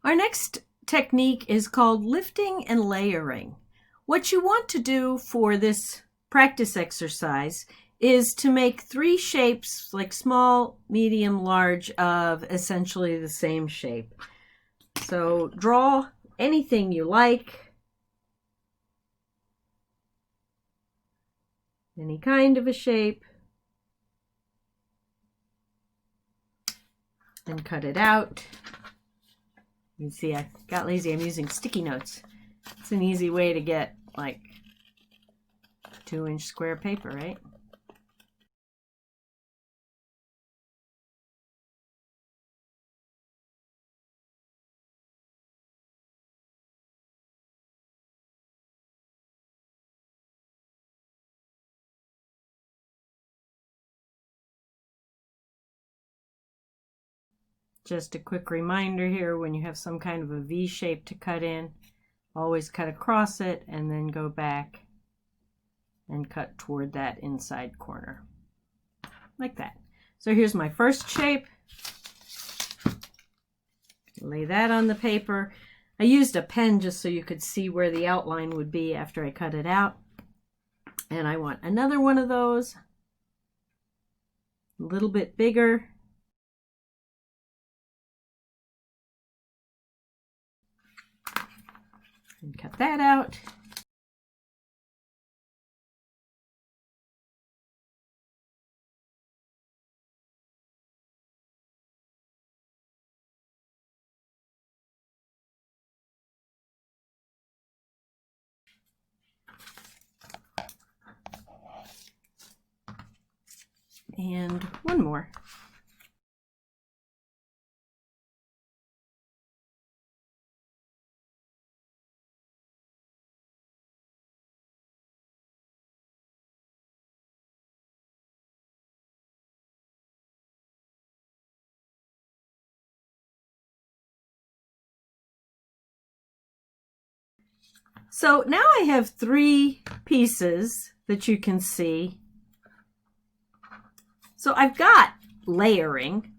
Our next technique is called lifting and layering. What you want to do for this practice exercise is to make 3 shapes, like small, medium, large, of essentially the same shape. So draw anything you like, any kind of a shape, and cut it out. You can see I got lazy, I'm using sticky notes. It's an easy way to get like 2-inch square paper, right? Just a quick reminder here, when you have some kind of a V shape to cut in, always cut across it and then go back and cut toward that inside corner, like that. So here's my first shape. Lay that on the paper. I used a pen just so you could see where the outline would be after I cut it out. And I want another one of those, a little bit bigger. And cut that out. And one more. So now I have 3 pieces that you can see. So I've got layering.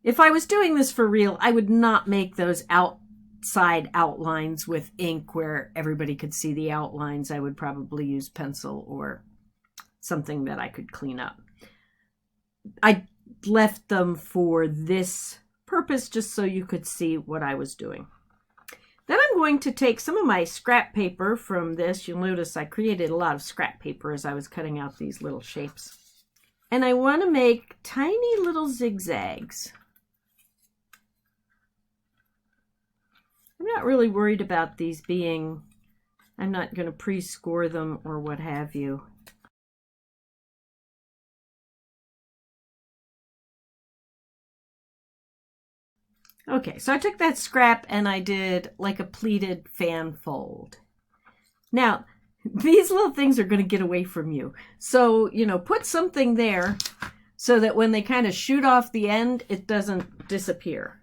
If I was doing this for real, I would not make those outside outlines with ink where everybody could see the outlines. I would probably use pencil or something that I could clean up. I left them for this purpose just so you could see what I was doing. Then I'm going to take some of my scrap paper from this. You'll notice I created a lot of scrap paper as I was cutting out these little shapes. And I want to make tiny little zigzags. I'm not really worried about these being, I'm not going to pre-score them or what have you. Okay, so I took that scrap and I did like a pleated fan fold. Now, these little things are going to get away from you. So, put something there so that when they kind of shoot off the end, it doesn't disappear.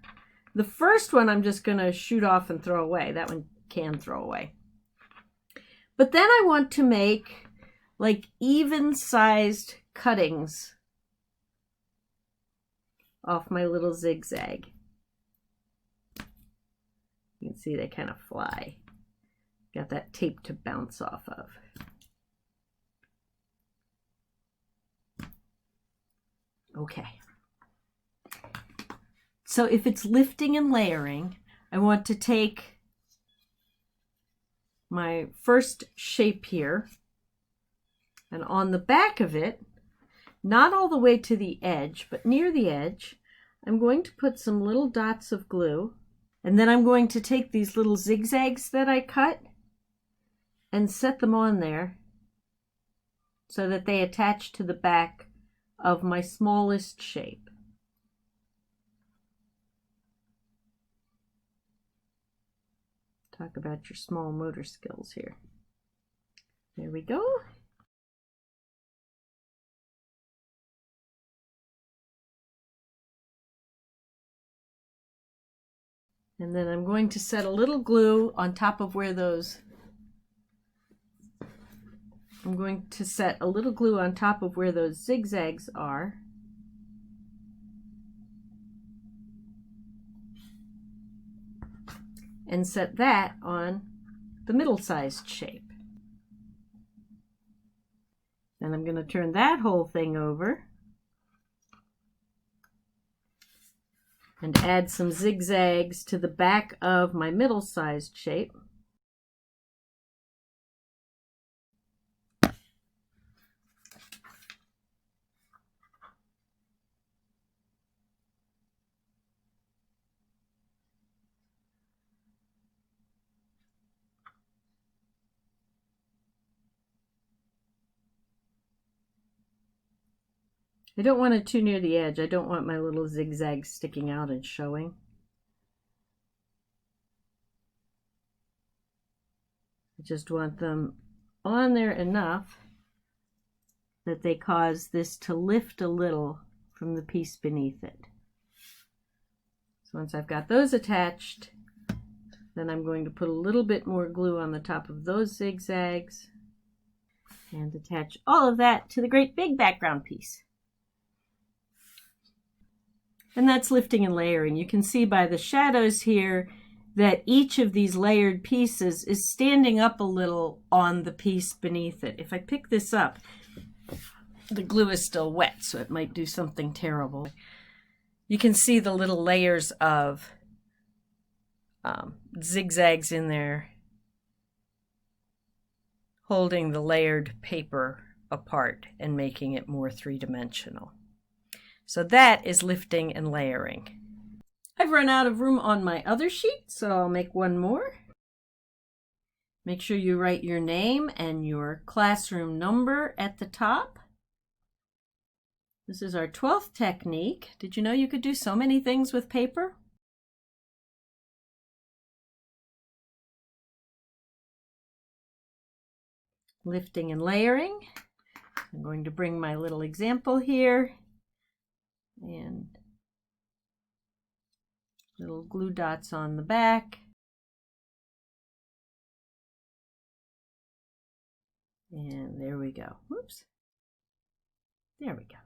The first one I'm just going to shoot off and throw away. That one can throw away. But then I want to make like even-sized cuttings off my little zigzag. You can see they kind of fly. Got that tape to bounce off of. Okay. So if it's lifting and layering, I want to take my first shape here, and on the back of it, not all the way to the edge, but near the edge, I'm going to put some little dots of glue. And then I'm going to take these little zigzags that I cut and set them on there so that they attach to the back of my smallest shape. Talk about your small motor skills here. There we go. And then I'm going to set a little glue on top of where those, zigzags are. and set that on the middle-sized shape. Then I'm going to turn that whole thing over and add some zigzags to the back of my middle-sized shape. I don't want it too near the edge. I don't want my little zigzags sticking out and showing. I just want them on there enough that they cause this to lift a little from the piece beneath it. So once I've got those attached, then I'm going to put a little bit more glue on the top of those zigzags and attach all of that to the great big background piece. And that's lifting and layering. You can see by the shadows here that each of these layered pieces is standing up a little on the piece beneath it. If I pick this up, the glue is still wet, so it might do something terrible. You can see the little layers of zigzags in there holding the layered paper apart and making it more three-dimensional. So that is lifting and layering. I've run out of room on my other sheet, so I'll make one more. Make sure you write your name and your classroom number at the top. This is our 12th technique. Did you know you could do so many things with paper? Lifting and layering. I'm going to bring my little example here and little glue dots on the back. And there we go. Whoops. There we go.